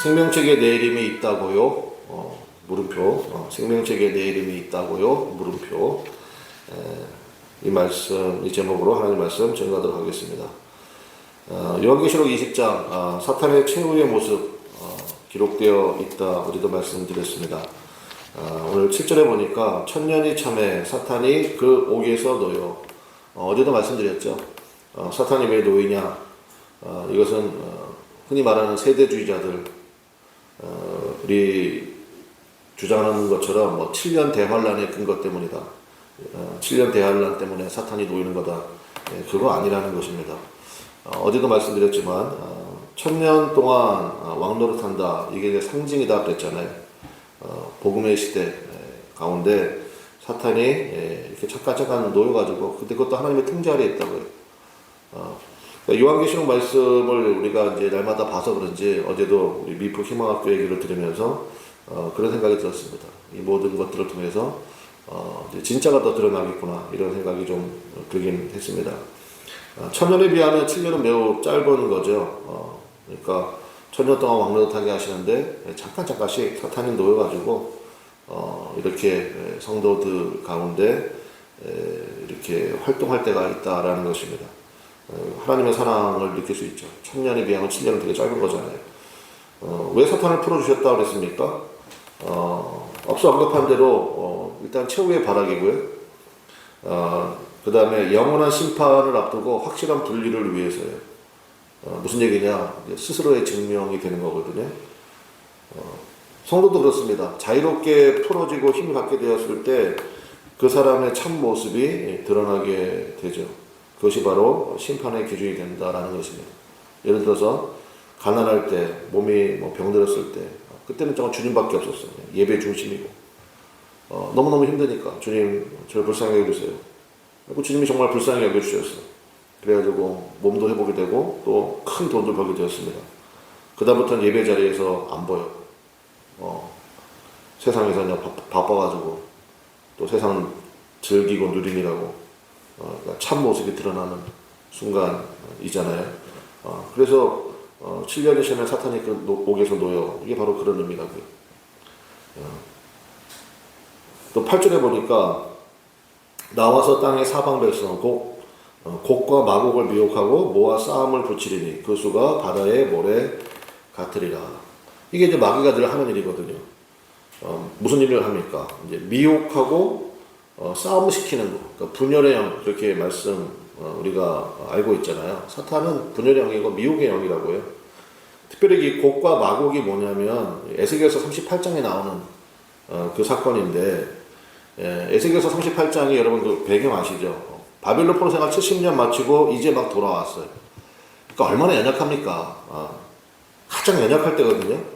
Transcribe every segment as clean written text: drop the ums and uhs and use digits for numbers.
생명책에 내 이름이 있다고요? 물음표. 생명책에 내 이름이 있다고요? 물음표. 이 말씀, 이 제목으로 하나님 말씀 전가하도록 하겠습니다. 요한계시록 20장, 사탄의 최후의 모습 기록되어 있다. 우리도 말씀드렸습니다. 오늘 7절에 보니까 천년이 참에 사탄이 그 옥에서 놓여. 어제도 말씀드렸죠. 사탄이 왜 놓이냐? 이것은 흔히 말하는 세대주의자들, 우리 주장하는 것처럼 7년 대환란의 근거 때문이다. 7년 대환란 때문에 사탄이 놓이는 거다. 그거 아니라는 것입니다. 어제도 말씀드렸지만 1000년 동안 왕노릇한다. 이게 상징이다 그랬잖아요. 복음의 시대 가운데 사탄이 이렇게 잠깐 놓여가지고 그것도 하나님의 통제 아래에 있다고요. 요한계시록 말씀을 우리가 이제 날마다 봐서 그런지 어제도 우리 미포 희망학교 얘기를 들으면서 그런 생각이 들었습니다. 이 모든 것들을 통해서 이제 진짜가 더 드러나겠구나 이런 생각이 좀 들긴 했습니다. 1000년에 비하면 7년은 매우 짧은 거죠. 그러니까 1000년 동안 왕노릇하게 하시는데 잠깐씩 사탄이 놓여가지고 이렇게 성도들 가운데 이렇게 활동할 때가 있다라는 것입니다. 하나님의 사랑을 느낄 수 있죠. 1000년에 비하면 7년은 되게 짧은 거잖아요. 왜 사탄을 풀어주셨다고 그랬습니까? 앞서 언급한 대로 일단 최후의 발악이고요. 그 다음에 영원한 심판을 앞두고 확실한 분리를 위해서요. 무슨 얘기냐? 스스로의 증명이 되는 거거든요. 성도도 그렇습니다. 자유롭게 풀어지고 힘을 갖게 되었을 때 그 사람의 참 모습이 드러나게 되죠. 그것이 바로 심판의 기준이 된다라는 것입니다. 예를 들어서 가난할 때, 몸이 병들었을 때, 그때는 정말 주님밖에 없었어요. 예배 중심이고 너무너무 힘드니까 주님 저를 불쌍히 여겨주세요. 그리고 주님이 정말 불쌍히 여겨주셨어요. 그래가지고 몸도 회복이 되고 또 큰 돈도 벌게 되었습니다. 그 다음부터는 예배 자리에서 안 보여. 세상에서 그냥 바빠가지고 또 세상 즐기고 누리느라고 그러니까 참 모습이 드러나는 순간이잖아요. 그래서 7년의 시험에 사탄이 그 옥에서 놓여. 이게 바로 그런 의미라고요. 또 8절에 보니까 나와서 땅의 사방 백성 곡과 마곡을 미혹하고 모아 싸움을 붙이리니 그 수가 바다의 모래 같으리라. 이게 이제 마귀가 늘 하는 일이거든요. 무슨 일을 합니까? 이제 미혹하고 싸움을 시키는 거. 그러니까 분열의 영, 그렇게 말씀 우리가 알고 있잖아요. 사탄은 분열의 영이고 미혹의 영이라고요. 특별히 이 곡과 마곡이 뭐냐면 에스겔서 38장에 나오는 그 사건인데, 에스겔서 38장이 여러분 그 배경 아시죠? 바벨론 포로 생활 70년 마치고 이제 막 돌아왔어요. 그러니까 얼마나 연약합니까? 가장 연약할 때거든요.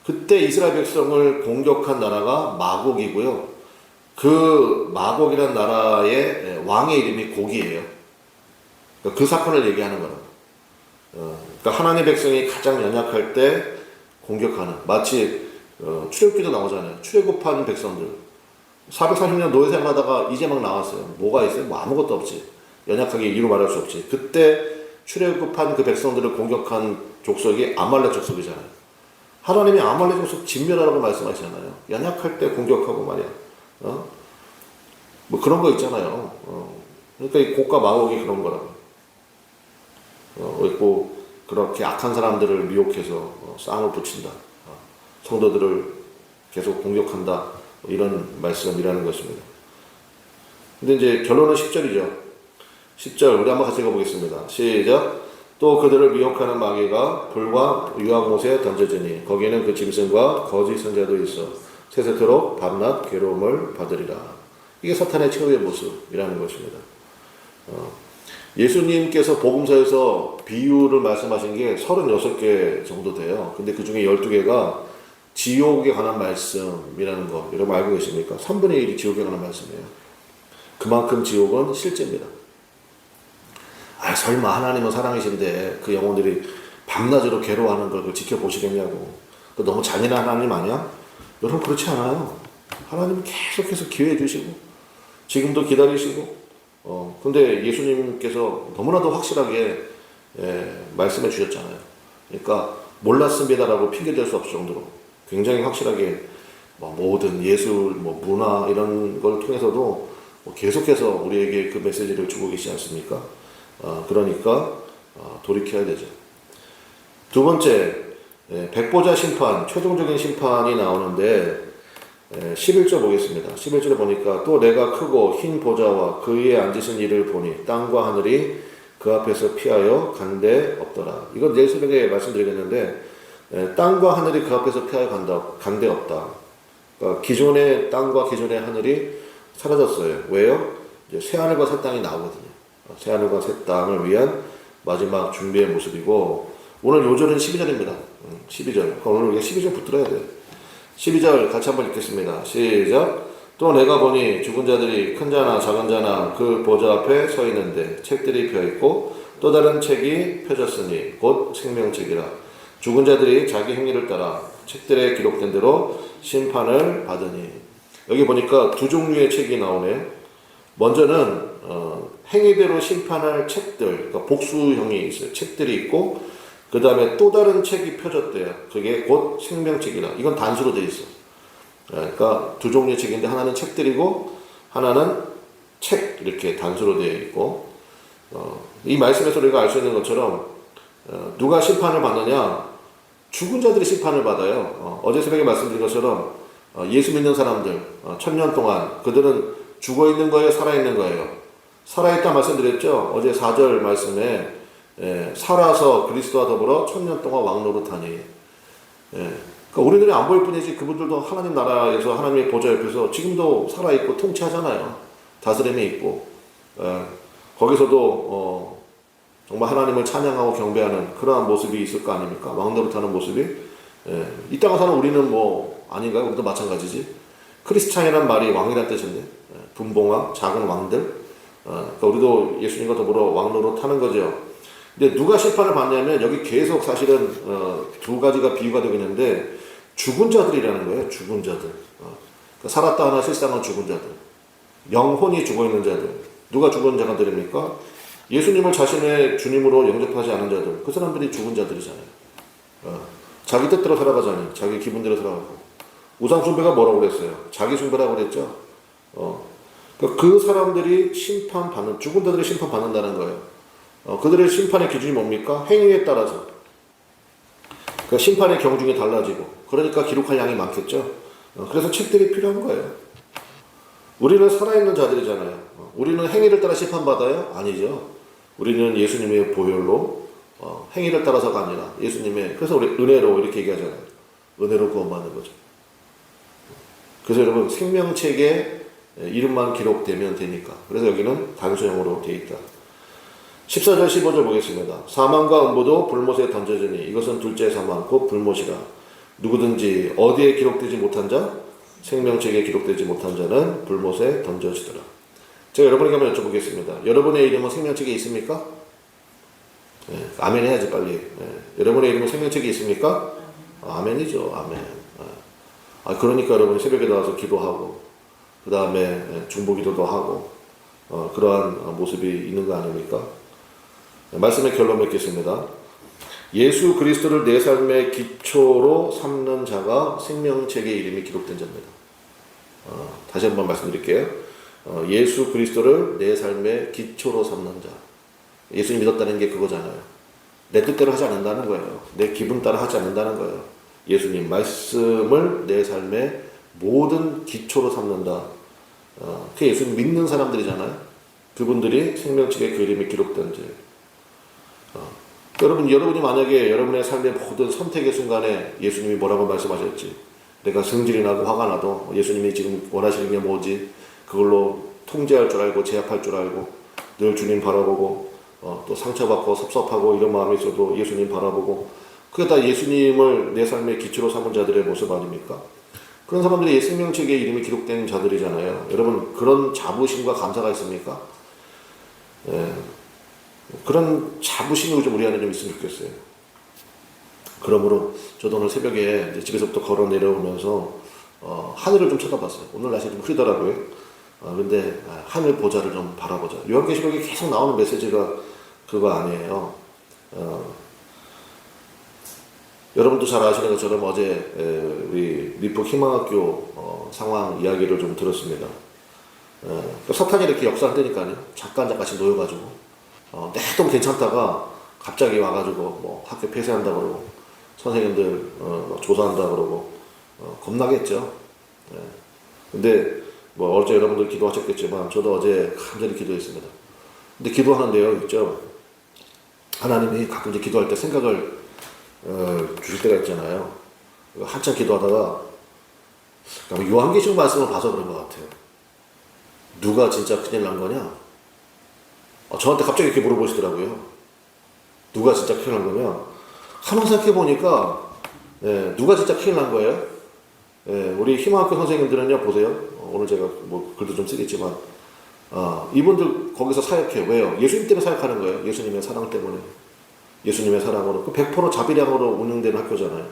그때 이스라엘 백성을 공격한 나라가 마곡이고요. 그 마곡이라는 나라의 왕의 이름이 곡이에요. 그 사건을 얘기하는 거예요. 그러니까 하나님의 백성이 가장 연약할 때 공격하는, 마치 출애굽기도 나오잖아요. 출애굽한 백성들 430년 노예 생활하다가 이제 막 나왔어요. 뭐가 있어요? 뭐 아무것도 없지. 연약하게 이루 말할 수 없지. 그때 출애굽한 그 백성들을 공격한 족속이 아말렉 족속이잖아요. 하나님이 아말렉 족속 진멸하라고 말씀하시잖아요. 연약할 때 공격하고 말이야. 뭐 그런 거 있잖아요. 그러니까 이 곡과 마곡이 그런 거라고. 있고 그렇게 악한 사람들을 미혹해서 싸움을 붙인다. 성도들을 계속 공격한다. 이런 말씀이라는 것입니다. 근데 이제 결론은 10절이죠. 10절 우리 한번 같이 읽어보겠습니다. 시작. 또 그들을 미혹하는 마귀가 불과 유황못에 던져지니 거기에는 그 짐승과 거짓 선자도 있어 세세토록 밤낮 괴로움을 받으리라. 이게 사탄의 최후의 모습이라는 것입니다. 예수님께서 복음서에서 비유를 말씀하신 게 36개 정도 돼요. 근데 그 중에 12개가 지옥에 관한 말씀이라는 거 여러분 알고 계십니까? 3분의 1이 지옥에 관한 말씀이에요. 그만큼 지옥은 실제입니다. 설마 하나님은 사랑이신데 그 영혼들이 밤낮으로 괴로워하는 걸 지켜보시겠냐고. 너무 잔인한 하나님 아니야? 여러분 그렇지 않아요. 하나님은 계속해서 기회 주시고 지금도 기다리시고 근데 예수님께서 너무나도 확실하게 말씀해 주셨잖아요. 그러니까 몰랐습니다라고 핑계댈 수 없을 정도로 굉장히 확실하게 모든 예술, 문화 이런 걸 통해서도 계속해서 우리에게 그 메시지를 주고 계시지 않습니까? 그러니까 돌이켜야 되죠. 두 번째, 백보자 심판, 최종적인 심판이 나오는데 11절 보겠습니다. 11절에 보니까 또 내가 크고 흰 보좌와 그 위에 앉으신 이를 보니 땅과 하늘이 그 앞에서 피하여 간데 없더라. 이건 내일 새벽에 말씀드리겠는데 땅과 하늘이 그 앞에서 피하여 간데 없다. 그러니까 기존의 땅과 기존의 하늘이 사라졌어요. 왜요? 이제 새 하늘과 새 땅이 나오거든요. 새 하늘과 새 땅을 위한 마지막 준비의 모습이고 오늘 요절은 12절입니다. 12절. 오늘 우리가 12절 붙들어야 돼요. 12절 같이 한번 읽겠습니다. 시작. 또 내가 보니 죽은 자들이 큰 자나 작은 자나 그 보좌 앞에 서 있는데 책들이 펴있고 또 다른 책이 펴졌으니 곧 생명책이라. 죽은 자들이 자기 행위를 따라 책들에 기록된 대로 심판을 받으니. 여기 보니까 두 종류의 책이 나오네요. 먼저는 행위대로 심판할 책들, 그러니까 복수형이 있어요. 책들이 있고 그 다음에 또 다른 책이 펴졌대요. 그게 곧 생명책이라. 이건 단수로 되어 있어. 그러니까 두 종류의 책인데 하나는 책들이고 하나는 책 이렇게 단수로 되어 있고 이 말씀에서 우리가 알 수 있는 것처럼 누가 심판을 받느냐? 죽은 자들이 심판을 받아요. 어제 새벽에 말씀드린 것처럼 예수 믿는 사람들 1000년 동안 그들은 죽어 있는 거예요? 살아 있는 거예요? 살아있다 말씀드렸죠? 어제 4절 말씀에 살아서 그리스도와 더불어 1000년 동안 왕노릇하니. 그러니까 우리들이 안 보일 뿐이지 그분들도 하나님 나라에서 하나님의 보좌 옆에서 지금도 살아있고 통치하잖아요. 다스림이 있고 거기서도 정말 하나님을 찬양하고 경배하는 그러한 모습이 있을 거 아닙니까? 왕노릇하는 모습이. 이 땅에 사는 우리는 아닌가요? 우리도 마찬가지지. 크리스찬이란 말이 왕이란 뜻인데 분봉왕, 작은 왕들. 그러니까 우리도 예수님과 더불어 왕노릇하는 거죠. 근데 누가 심판을 받냐면 여기 계속 사실은 두 가지가 비유가 되고 있는데 죽은 자들이라는 거예요. 죽은 자들. 그러니까 살았다 하나 실상은 죽은 자들. 영혼이 죽어있는 자들. 누가 죽은 자들입니까? 예수님을 자신의 주님으로 영접하지 않은 자들. 그 사람들이 죽은 자들이잖아요. 자기 뜻대로 살아가자니 자기 기분대로 살아가고. 우상 숭배가 뭐라고 그랬어요? 자기 숭배라고 그랬죠. 그러니까 그 사람들이 심판받는, 죽은 자들이 심판받는다는 거예요. 그들의 심판의 기준이 뭡니까? 행위에 따라서. 그러니까 심판의 경중이 달라지고, 그러니까 기록할 양이 많겠죠. 그래서 책들이 필요한 거예요. 우리는 살아있는 자들이잖아요. 우리는 행위를 따라 심판받아요? 아니죠. 우리는 예수님의 보혈로 행위를 따라서가 아니라 예수님의, 그래서 우리 은혜로 이렇게 얘기하잖아요. 은혜로 구원받는 거죠. 그래서 여러분 생명책에 이름만 기록되면 되니까. 그래서 여기는 단수형으로 되어 있다. 14절 15절 보겠습니다. 사망과 음부도 불못에 던져지니 이것은 둘째 사망 곧 불못이라. 누구든지 어디에 기록되지 못한 자 생명책에 기록되지 못한 자는 불못에 던져지더라. 제가 여러분에게 한번 여쭤보겠습니다. 여러분의 이름은 생명책에 있습니까? 아멘 해야지 빨리. 여러분의 이름은 생명책에 있습니까? 아멘이죠. 아멘. 그러니까 여러분 새벽에 나와서 기도하고 그 다음에 중보기도도 하고 그러한 모습이 있는 거 아닙니까? 말씀의 결론 맺겠습니다. 예수 그리스도를 내 삶의 기초로 삼는 자가 생명책에 이름이 기록된 자입니다. 다시 한번 말씀드릴게요. 예수 그리스도를 내 삶의 기초로 삼는 자. 예수님 믿었다는 게 그거잖아요. 내 뜻대로 하지 않는다는 거예요. 내 기분 따라 하지 않는다는 거예요. 예수님 말씀을 내 삶의 모든 기초로 삼는다. 그 예수님 믿는 사람들이잖아요. 그분들이 생명책에 그 이름이 기록된 자예요. 여러분이 만약에 여러분의 삶의 모든 선택의 순간에 예수님이 뭐라고 말씀하셨지? 내가 성질이 나고 화가 나도 예수님이 지금 원하시는 게 뭐지? 그걸로 통제할 줄 알고 제압할 줄 알고 늘 주님 바라보고 또 상처받고 섭섭하고 이런 마음이 있어도 예수님 바라보고 그게 다 예수님을 내 삶의 기초로 삼은 자들의 모습 아닙니까? 그런 사람들이 생명책에 이름이 기록된 자들이잖아요. 여러분 그런 자부심과 감사가 있습니까? 그런 자부심이 좀 우리 안에 좀 있으면 좋겠어요. 그러므로 저도 오늘 새벽에 집에서부터 걸어 내려오면서 하늘을 좀 쳐다봤어요. 오늘 날씨 좀 흐리더라고요. 근데 하늘 보좌를 좀 바라보자. 요한계시록에 계속 나오는 메시지가 그거 아니에요. 여러분도 잘 아시는 것처럼 어제 우리 미포 희망학교 상황 이야기를 좀 들었습니다. 석탄이 이렇게 역사한다니까요. 잠깐씩 놓여가지고 내동 괜찮다가 갑자기 와가지고 뭐 학교 폐쇄한다 그러고 선생님들 조사한다 그러고 겁나겠죠. 근데 뭐 어제 여러분들 기도하셨겠지만 저도 어제 간절히 기도했습니다. 근데 기도하는 내용 있죠. 하나님이 가끔 이제 기도할 때 생각을 주실 때가 있잖아요. 한참 기도하다가 요한계시록 말씀을 봐서 그런 것 같아요. 누가 진짜 큰일 난 거냐? 저한테 갑자기 이렇게 물어보시더라고요. 누가 진짜 큰일 난 거냐? 가만 생각해 보니까 누가 진짜 큰일 난 거예요? 우리 희망학교 선생님들은요, 보세요. 오늘 제가 뭐 글도 좀 쓰겠지만 이분들 거기서 사역해요. 왜요? 예수님 때문에 사역하는 거예요. 예수님의 사랑 때문에. 예수님의 사랑으로, 그 100% 자비량으로 운영되는 학교잖아요.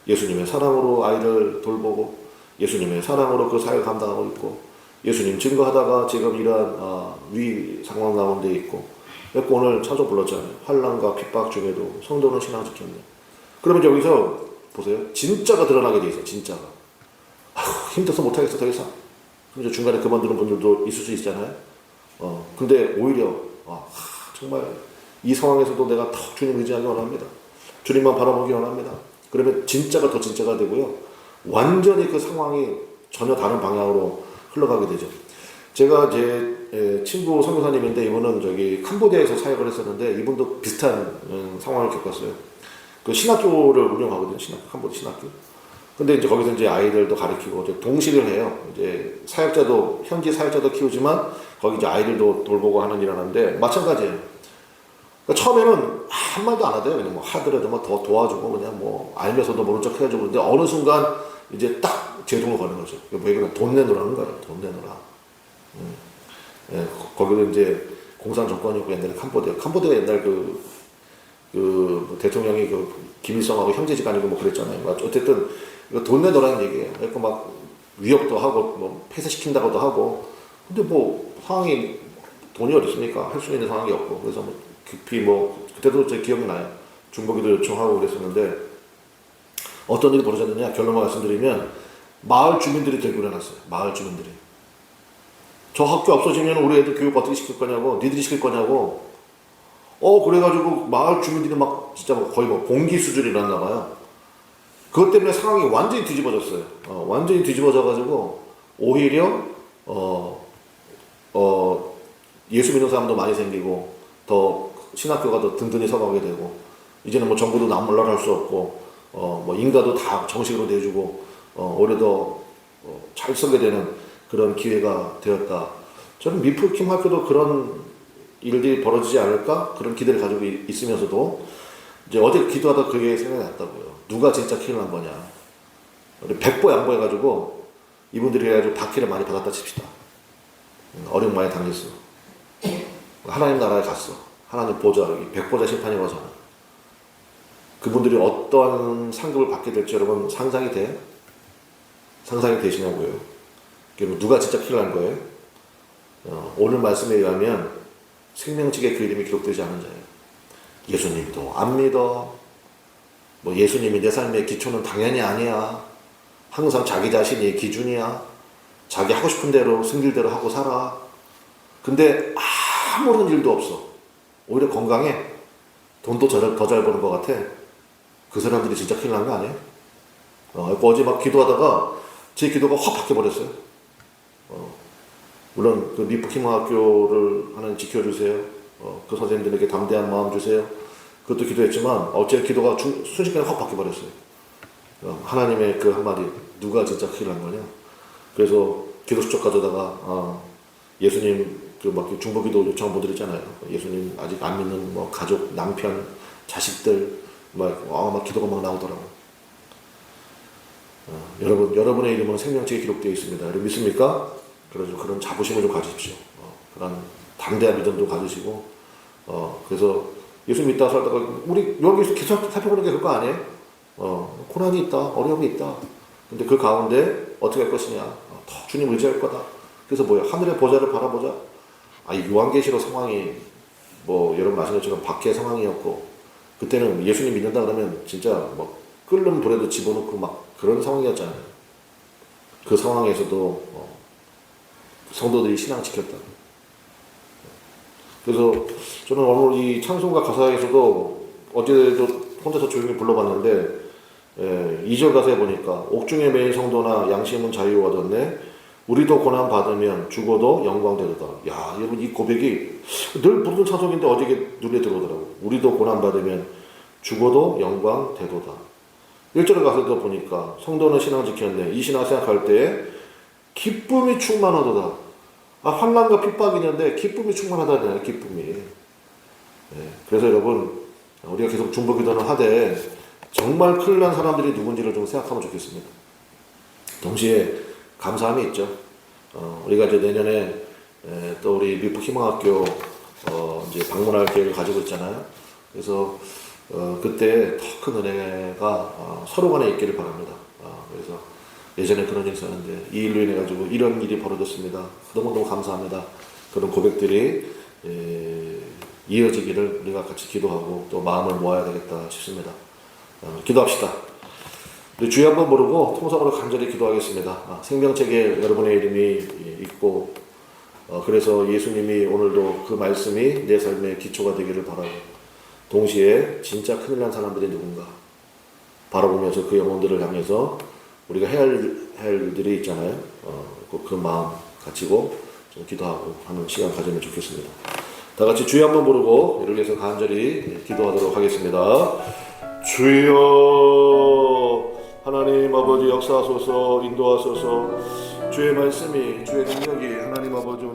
예수님의 사랑으로 아이들 돌보고, 예수님의 사랑으로 그 사역을 감당하고 있고, 예수님 증거하다가 지금 이러한 위 상황 가운데 있고, 그래서 오늘 차조 불렀잖아요. 환난과 핍박 중에도 성도는 신앙 지켰네. 그러면 여기서 보세요. 진짜가 드러나게 돼 있어요. 진짜가. 힘들어서 못하겠어 더 이상. 그럼 중간에 그만두는 분들도 있을 수 있잖아요. 근데 오히려 정말 이 상황에서도 내가 더 주님 의지하기 원합니다. 주님만 바라보기 원합니다. 그러면 진짜가 더 진짜가 되고요. 완전히 그 상황이 전혀 다른 방향으로 흘러가게 되죠. 제가 제 친구 선교사님인데 이분은 저기 캄보디아에서 사역을 했었는데 이분도 비슷한 상황을 겪었어요. 그 신학교를 운영하거든요. 캄보디 신학교. 근데 이제 거기서 이제 아이들도 가르치고 이제 동시를 해요. 이제 사역자도 현지 사역자도 키우지만 거기 이제 아이들도 돌보고 하는 일을 하는데 마찬가지예요. 그러니까 처음에는 한 말도 안 하대요. 그냥 뭐 하더라도 뭐 더 도와주고 그냥 뭐 알면서도 모른 척 해가지고 그런데 어느 순간 이제 딱 제동을 거는 거죠. 왜 그러면 돈 내놓으라는 거예요. 돈 내놓으라. 거기도 이제 공산 정권이고 옛날에 캄보디아 옛날 그 대통령이 그 김일성하고 형제지간이고 뭐 그랬잖아요. 어쨌든 돈 내놓으라는 얘기예요. 그러니까 막 위협도 하고 뭐 폐쇄시킨다고도 하고 근데 뭐 상황이 돈이 어디 있습니까? 할 수 있는 상황이 없고 그래서 뭐 급히 뭐 그때도 제 기억이 나요. 중보기도 요청하고 그랬었는데 어떤 일이 벌어졌느냐 결론만 말씀드리면 마을 주민들이 들고 일어났어요. 마을 주민들이 저 학교 없어지면 우리 애들 교육 어떻게 시킬 거냐고 니들이 시킬 거냐고 그래가지고 마을 주민들이 막 진짜 뭐 거의 뭐 봉기 수준이 일어났나 봐요. 그것 때문에 상황이 완전히 뒤집어졌어요. 완전히 뒤집어져가지고 오히려 예수 믿는 사람도 많이 생기고 더 신학교가 더 든든히 서가게 되고 이제는 뭐 정부도 남몰라할 수 없고 뭐 인가도 다 정식으로 내주고 오히려 더 잘 쓰게 되는 그런 기회가 되었다. 저는 미프킴 학교도 그런 일들이 벌어지지 않을까 그런 기대를 가지고 있으면서도 이제 어제 기도하다 그게 생각이 났다고요. 누가 진짜 큰일 난 거냐. 우리 백보 양보해가지고 이분들이 해가지고 박해를 많이 받았다 칩시다. 어려움 많이 당했어. 하나님 나라에 갔어. 하나님 보좌, 백보자 심판이 와서는. 그분들이 어떠한 상급을 받게 될지 여러분 상상이 돼? 상상이 되시냐고요. 그럼 누가 진짜 큰일 난 거예요? 오늘 말씀에 의하면 생명책에 그 이름이 기록되지 않은 자예요. 예수님도 안 믿어. 뭐 예수님이 내 삶의 기초는 당연히 아니야. 항상 자기 자신이 기준이야. 자기 하고 싶은 대로 승질대로 하고 살아. 근데 아무런 일도 없어. 오히려 건강해. 돈도 더 잘 버는 것 같아. 그 사람들이 진짜 큰일 난 거 아니에요? 어제 막 기도하다가 제 기도가 확 바뀌어버렸어요. 물론 그 미프키마학교를 하나님 지켜주세요. 그 선생님들에게 담대한 마음 주세요. 그것도 기도했지만 어제 기도가 순식간에 확 바뀌어버렸어요. 하나님의 그 한마디 누가 진짜 큰일 난 거냐. 그래서 기도 수첩 가져다가 예수님 그 막 중보기도 요청한 분들 있잖아요. 예수님 아직 안 믿는 뭐 가족, 남편, 자식들 막 기도가 막 나오더라고. 여러분의 이름은 생명책에 기록되어 있습니다. 여러분 믿습니까? 그래서 그런 자부심을 좀 가지십시오. 그런 담대한 믿음도 가지시고, 그래서 예수 믿다 살다가 우리 여기서 계속 살펴보는 게 그거 아니에요? 고난이 있다, 어려움이 있다. 근데 그 가운데 어떻게 할 것이냐? 더 주님 의지할 거다. 그래서 뭐야? 하늘의 보좌를 바라보자. 이 요한계시록 상황이 뭐 여러분 아시는 것처럼 박해 상황이었고, 그때는 예수님 믿는다 그러면 진짜 뭐 끓는 불에도 집어넣고 막 그런 상황이었잖아요. 그 상황에서도 성도들이 신앙 지켰다. 그래서 저는 오늘 이 찬송가 가사에서도 어제도 혼자서 조용히 불러봤는데 2절 가사에 보니까 옥중에 매인 성도나 양심은 자유 얻었네. 우리도 고난 받으면 죽어도 영광 되도다. 야, 여러분 이 고백이 늘 부르는 찬송인데 어제 눈에 들어오더라고. 우리도 고난 받으면 죽어도 영광 되도다. 1절 가사도 보니까 성도는 신앙 지켰네. 이 신앙 생각할 때 기쁨이 충만하도다. 환난과 핍박이 있는데 기쁨이 충만하다잖아요. 기쁨이. 그래서 여러분 우리가 계속 중보기도는 하되 정말 큰일 난 사람들이 누군지를 좀 생각하면 좋겠습니다. 동시에 감사함이 있죠. 우리가 이제 내년에 또 우리 미국 희망학교 이제 방문할 계획을 가지고 있잖아요. 그래서 그때 더 큰 은혜가 서로 간에 있기를 바랍니다. 그래서 예전에 그런 일이 있었는데 이 일로 인해 가지고 이런 일이 벌어졌습니다. 너무너무 감사합니다. 그런 고백들이 이어지기를 우리가 같이 기도하고 또 마음을 모아야 되겠다 싶습니다. 기도합시다. 우리 주여 한번 부르고 통성으로 간절히 기도하겠습니다. 생명책에 여러분의 이름이 있고 그래서 예수님이 오늘도 그 말씀이 내 삶의 기초가 되기를 바라고 동시에 진짜 큰일 난 사람들이 누군가 바라보면서 그 영혼들을 향해서 우리가 해야 할 일들이 있잖아요. 그 마음 가지고 좀 기도하고 하는 시간 가지면 좋겠습니다. 다 같이 주여 한번 부르고 이를 위해서 간절히 기도하도록 하겠습니다. 주여 하나님 아버지 역사하소서 인도하소서 주의 말씀이 주의 능력이 하나님 아버지